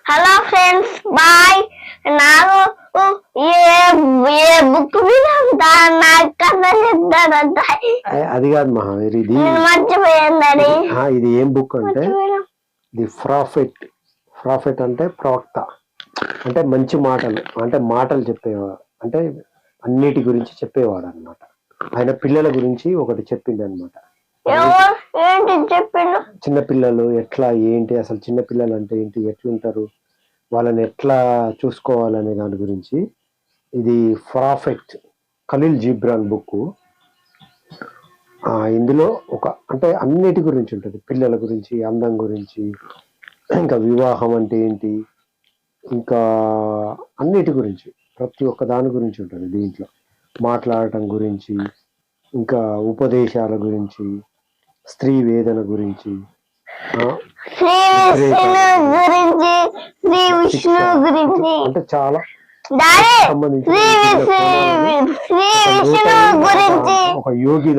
Hello friends bye. నాకు ఏ book మీద నాకు కథ చెప్తానంట. అది కాదు మహావీర్, ఇది మర్చిపోయిందని. ఇది ఏం బుక్ అంటే ది ప్రాఫిట్ అంటే ప్రవక్త, అంటే మంచి మాటలు, అంటే మాటలు చెప్పేవాడు, అంటే అన్నిటి గురించి చెప్పేవాడు అనమాట. ఆయన పిల్లల గురించి ఒకటి చెప్పింది అనమాట. చిన్నపిల్లలు ఎట్లా ఏంటి, అసలు చిన్నపిల్లలు అంటే ఏంటి, ఎట్లుంటారు, వాళ్ళని ఎట్లా చూసుకోవాలనే దాని గురించి. ఇది ప్రాఫెట్ ఖలీల్ జిబ్రాన్ బుక్. ఇందులో అంటే అన్నిటి గురించి ఉంటుంది, పిల్లల గురించి, అందం గురించి, ఇంకా వివాహం అంటే ఏంటి, ఇంకా అన్నిటి గురించి, ప్రతి ఒక్క దాని గురించి ఉంటుంది దీంట్లో. మాట్లాడటం గురించి, ఇంకా ఉపదేశాల గురించి, స్త్రీ వేదన గురించి, అంటే చాలా ఒక యోగి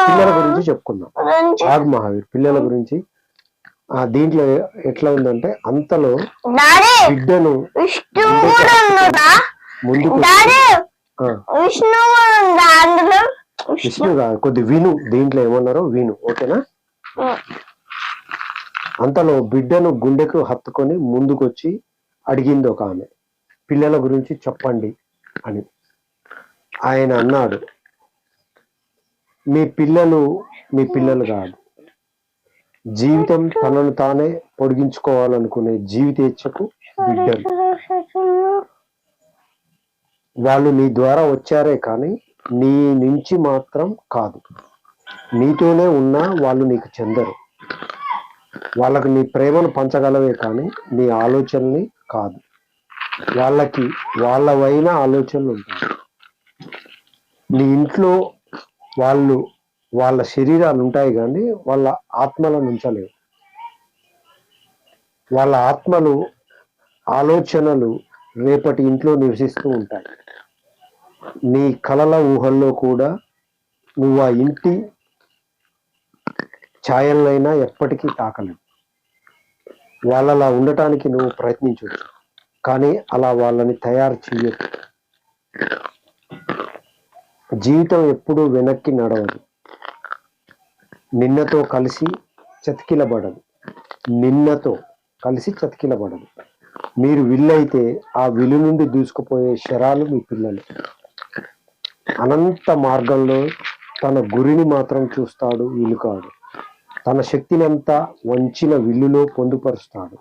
పిల్లల గురించి చెప్పుకుందాం. ఆగ్ మహావీర్ పిల్లల గురించి. దీంట్లో ఎట్లా ఉందంటే, అంతలో బిడ్డను ముందుకు విష్ణు కాదు, కొద్ది విను, దీంట్లో ఏమన్నారో విను, ఓకేనా. అంతలో బిడ్డను గుండెకు హత్తుకొని ముందుకొచ్చి అడిగింది ఒక ఆమె, పిల్లల గురించి చెప్పండి అని. ఆయన అన్నాడు, మీ పిల్లలు కాదు, జీవితం తనను తానే పొడిగించుకోవాలనుకునే జీవితేచ్ఛకు బిడ్డలు. వాళ్ళు నీ ద్వారా వచ్చారే కానీ నీ నుంచి మాత్రం కాదు. నీతోనే ఉన్నా వాళ్ళు నీకు చెందరు. వాళ్ళకు నీ ప్రేమను పంచగలవే కానీ నీ ఆలోచనని కాదు. వాళ్ళకి వాళ్ళవైన ఆలోచనలు ఉంటాయి. నీ ఇంట్లో వాళ్ళ శరీరాలు ఉంటాయి కానీ వాళ్ళ ఆత్మలను ఉంచలేవు. వాళ్ళ ఆత్మలు, ఆలోచనలు రేపటి ఇంట్లో నివసిస్తూ ఉంటాయి. నీ కలల ఊహల్లో కూడా నువ్వు ఆ ఇంటి ఛాయలైనా ఎప్పటికీ తాకలేవు. వాళ్ళలా ఉండటానికి నువ్వు ప్రయత్నించవచ్చు, కానీ అలా వాళ్ళని తయారు చేయొచ్చు. జీవితం ఎప్పుడూ వెనక్కి నడవదు, నిన్నతో కలిసి చతికిలబడదు. మీరు విల్లైతే ఆ విలు నుండి దూసుకుపోయే శరాలు మీ పిల్లలు. అనంత మార్గంలో తన గురిని మాత్రం చూస్తాడు విలుకాడు. తన శక్తినంతా వంచిన విల్లులో పొందుపరుస్తాడు.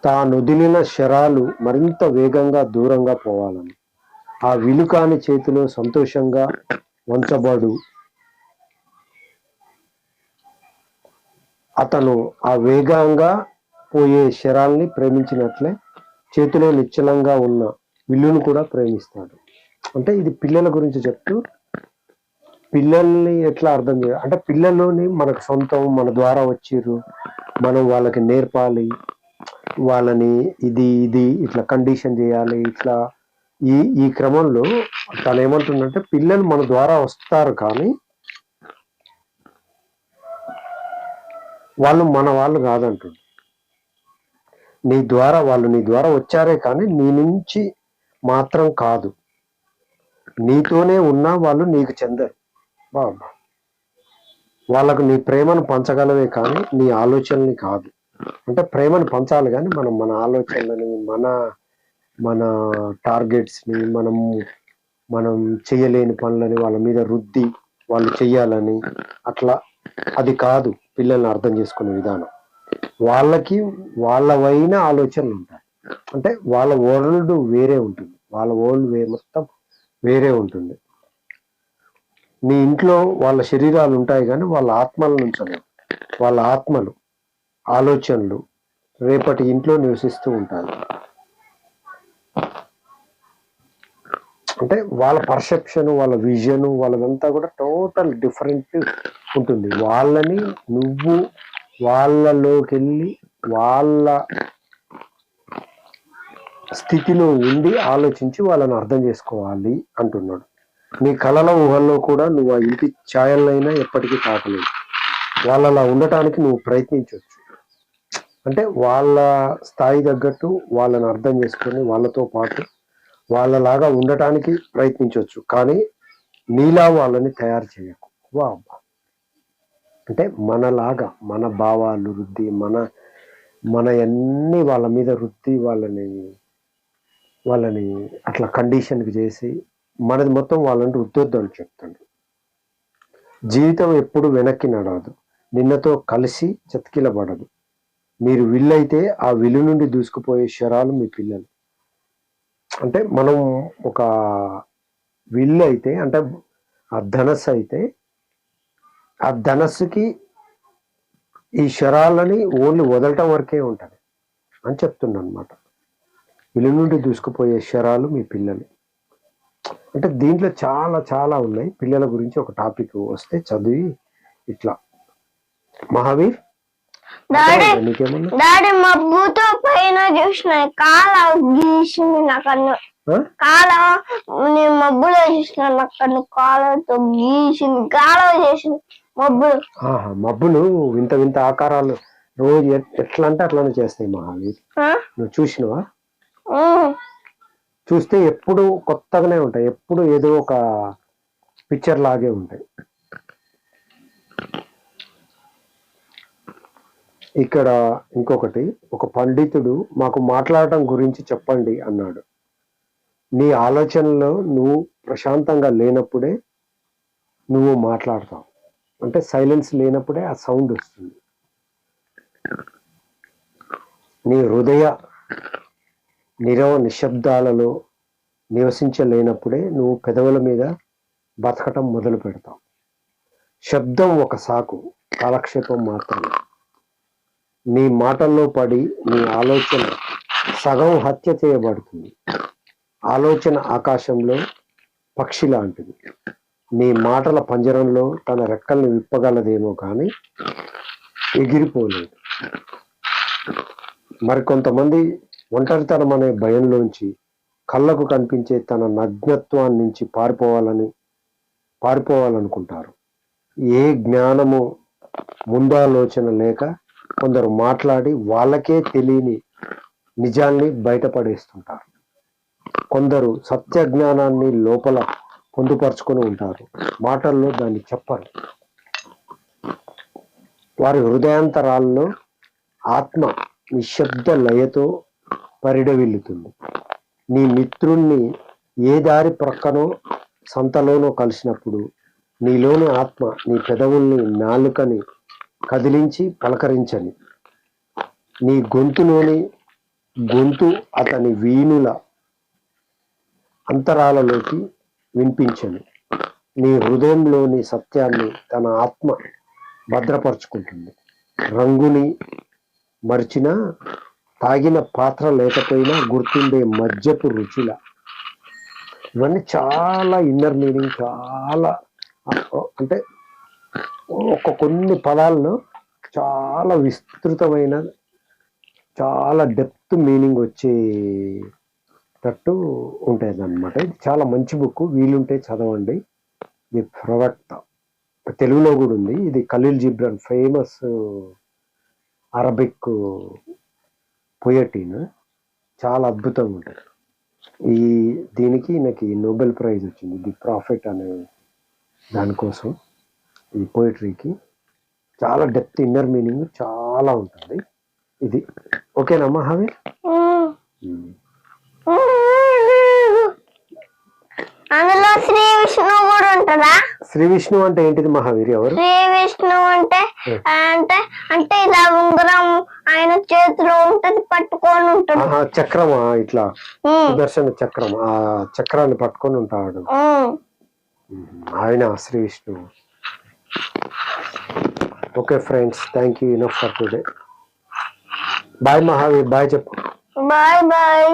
తానొదిలిన శరాలు మరింత వేగంగా దూరంగా పోవాలని. ఆ విలుకాని చేతిలో సంతోషంగా వంచబడు. అతను ఆ వేగంగా పోయే శరాల్ని ప్రేమించినట్లే చేతిలో నిశ్చలంగా ఉన్న విల్లును కూడా ప్రేమిస్తాడు. అంటే ఇది పిల్లల గురించి చెప్తూ, పిల్లల్ని ఎట్లా అర్థం చేయాలి అంటే, పిల్లల్లోని మనకు సొంతం, మన ద్వారా వచ్చిర్రు, మనం వాళ్ళకి నేర్పాలి, వాళ్ళని ఇది ఇట్లా కండిషన్ చేయాలి. ఇట్లా ఈ క్రమంలో తను ఏమంటుందంటే, పిల్లలు మన ద్వారా వస్తారు కానీ వాళ్ళు మన వాళ్ళు కాదంటుంది. వాళ్ళు నీ ద్వారా వచ్చారే కానీ నీ నుంచి మాత్రం కాదు. నీతోనే ఉన్నా వాళ్ళు నీకు చెందరు. బాబా, వాళ్ళకు నీ ప్రేమను పంచగలవే కానీ నీ ఆలోచనని కాదు. అంటే ప్రేమను పంచాలి కానీ మన ఆలోచనలని, మన టార్గెట్స్ని, మనం చేయలేని పనులని వాళ్ళ మీద రుద్ది వాళ్ళు చెయ్యాలని, అట్లా అది కాదు పిల్లల్ని అర్థం చేసుకునే విధానం. వాళ్ళకి వాళ్ళవైన ఆలోచనలు ఉంటాయి. అంటే వాళ్ళ వరల్డ్ వేరే ఉంటుంది, వాళ్ళ వరల్డ్ మొత్తం వేరే ఉంటుంది. నీ ఇంట్లో వాళ్ళ శరీరాలు ఉంటాయి కానీ వాళ్ళ ఆత్మలను ఉంచలేవు. వాళ్ళ ఆత్మలు, ఆలోచనలు రేపటి ఇంట్లో నివసిస్తూ ఉంటాయి. అంటే వాళ్ళ పర్సెప్షన్, వాళ్ళ విజన్, వాళ్ళదంతా కూడా టోటల్ డిఫరెంట్ ఉంటుంది. వాళ్ళని నువ్వు వాళ్ళలోకి వెళ్ళి వాళ్ళ స్థితిలో ఉండి ఆలోచించి వాళ్ళని అర్థం చేసుకోవాలి అంటున్నాడు. నీ కలల ఊహల్లో కూడా నువ్వు ఆ ఇంటి ఛాయలైనా ఎప్పటికీ తాకలేవు. వాళ్ళలా ఉండటానికి నువ్వు ప్రయత్నించవచ్చు, అంటే వాళ్ళ స్థాయి తగ్గట్టు వాళ్ళని అర్థం చేసుకొని వాళ్ళతో పాటు వాళ్ళలాగా ఉండటానికి ప్రయత్నించవచ్చు, కానీ నీలా వాళ్ళని తయారు చేయకు. వా అంటే మనలాగా మన భావాలు రుద్ది మన అన్ని వాళ్ళ మీద రుద్ది వాళ్ళని అట్లా కండిషన్కి చేసి మనది మొత్తం వాళ్ళని రుద్దొద్దు అని చెప్తాడు. జీవితం ఎప్పుడు వెనక్కి నడవదు, నిన్నతో కలిసి చతికిలబడదు. మీరు విల్లైతే ఆ విల్లు నుండి దూసుకుపోయే శరాలు మీ పిల్లలు. అంటే మనం ఒక విల్లు అయితే, అంటే ఆ ధనస్సు అయితే, ఆ ధనస్సుకి ఈ శరాలని ఓన్లీ వదలటం వరకే ఉంటుంది అని చెప్తున్నా అనమాట. విల్లు నుండి దూసుకుపోయే శరాలు మీ పిల్లలు. అంటే దీంట్లో చాలా చాలా ఉన్నాయి. పిల్లల గురించి ఒక టాపిక్ వస్తే చదివి ఇట్లా. మహావీర్, నీకేమన్నా డాడీ మబ్బుతో పైన చూసిన కాల గీసింది నాకన్ను. కాల నేను మబ్బులో చూసిన నాకన్ను కాలతో గీసింది, కాలువ చేసింది మబ్బులు. మబ్బులు వింత వింత ఆకారాలు రోజు ఎట్లా అంటే అట్లానే చేస్తాయి మహావీర్. నువ్వు చూసినవా? చూస్తే ఎప్పుడు కొత్తగానే ఉంటాయి, ఎప్పుడు ఏదో ఒక పిక్చర్ లాగే ఉంటాయి. ఇక్కడ ఇంకొకటి, ఒక పండితుడు మాకు మాట్లాడటం గురించి చెప్పండి అన్నాడు. నీ ఆలోచనలో నువ్వు ప్రశాంతంగా లేనప్పుడే నువ్వు మాట్లాడతావు. అంటే సైలెన్స్ లేనప్పుడే ఆ సౌండ్ వస్తుంది. నీ హృదయ నిశ్శబ్దాలలో నివసించలేనప్పుడే నువ్వు పెదవుల మీద బతకటం మొదలు పెడతావు. శబ్దం ఒక సాకు, కాలక్షేపం మాత్రమే. నీ మాటల్లో పడి నీ ఆలోచన సగం హత్య చేయబడుతుంది. ఆలోచన ఆకాశంలో పక్షి లాంటిది. నీ మాటల పంజరంలో తన రెక్కల్ని విప్పగలదేమో కానీ ఎగిరిపోలేదు. మరికొంతమంది ఒంటరితనం అనే భయంలోంచి కళ్ళకు కనిపించే తన నగ్నత్వాన్ని నుంచి పారిపోవాలనుకుంటారు. ఏ జ్ఞానము ముందాలోచన లేక కొందరు మాట్లాడి వాళ్ళకే తెలియని నిజాల్ని బయటపడేస్తుంటారు. కొందరు సత్య జ్ఞానాన్ని లోపల పొందుపరుచుకొని ఉంటారు, మాటల్లో దాన్ని చెప్పరు. వారి హృదయాంతరాల్లో ఆత్మ నిశ్శబ్ద లయతో పరిడవిల్లుతుంది. నీ మిత్రుణ్ణి ఏ దారి ప్రక్కనో సంతలోనో కలిసినప్పుడు నీలోని ఆత్మ నీ పెదవుల్ని నాలుకని కదిలించి పలకరించని, నీ గొంతు అతని వీణుల అంతరాలలోకి వినిపించని, నీ హృదయంలోని సత్యాన్ని తన ఆత్మ భద్రపరుచుకుంటుంది. రంగుని మరిచినా, తాగిన పాత్ర లేకపోయినా గుర్తుండే మద్యపు రుచుల. ఇవన్నీ చాలా ఇన్నర్ మీనింగ్, చాలా అంటే కొన్ని పదాల్లో చాలా విస్తృతమైన, చాలా డెప్త్ మీనింగ్ వచ్చేటట్టు ఉంటుంది అన్నమాట. ఇది చాలా మంచి బుక్, వీలుంటే చదవండి. ది ప్రవక్త తెలుగులో కూడా ఉంది. ఇది ఖలీల్ జిబ్రాన్, ఫేమస్ అరబిక్ పోయటిన్, చాలా అద్భుతంగా ఉంటుంది. దీనికి నాకు నోబెల్ ప్రైజ్ వచ్చింది, ది ప్రాఫిట్ అనే దానికోసం. ఈ పోయిటరీకి చాలా డెప్త్, ఇన్నర్ మీనింగ్ చాలా ఉంటుంది. ఇది ఓకేనమ్మా హావీర్? అందులో శ్రీ విష్ణు కూడా ఉంటుందా? శ్రీ విష్ణు అంటే ఏంటిది మహావీర్? ఎవరు శ్రీ విష్ణు అంటే? అంటే అంటే ఇలా ఉంగరం ఆయన చేతిలో ఉంటది, పట్టుకొని ఉంటాడు. చక్రమా? ఇట్లా సుదర్శన చక్రం, ఆ చక్రాన్ని పట్టుకొని ఉంటాడు ఆయన Shri Vishnu. Okay friends, thank you enough for today. Bye Mahavir, bye చెప్పు. Bye bye.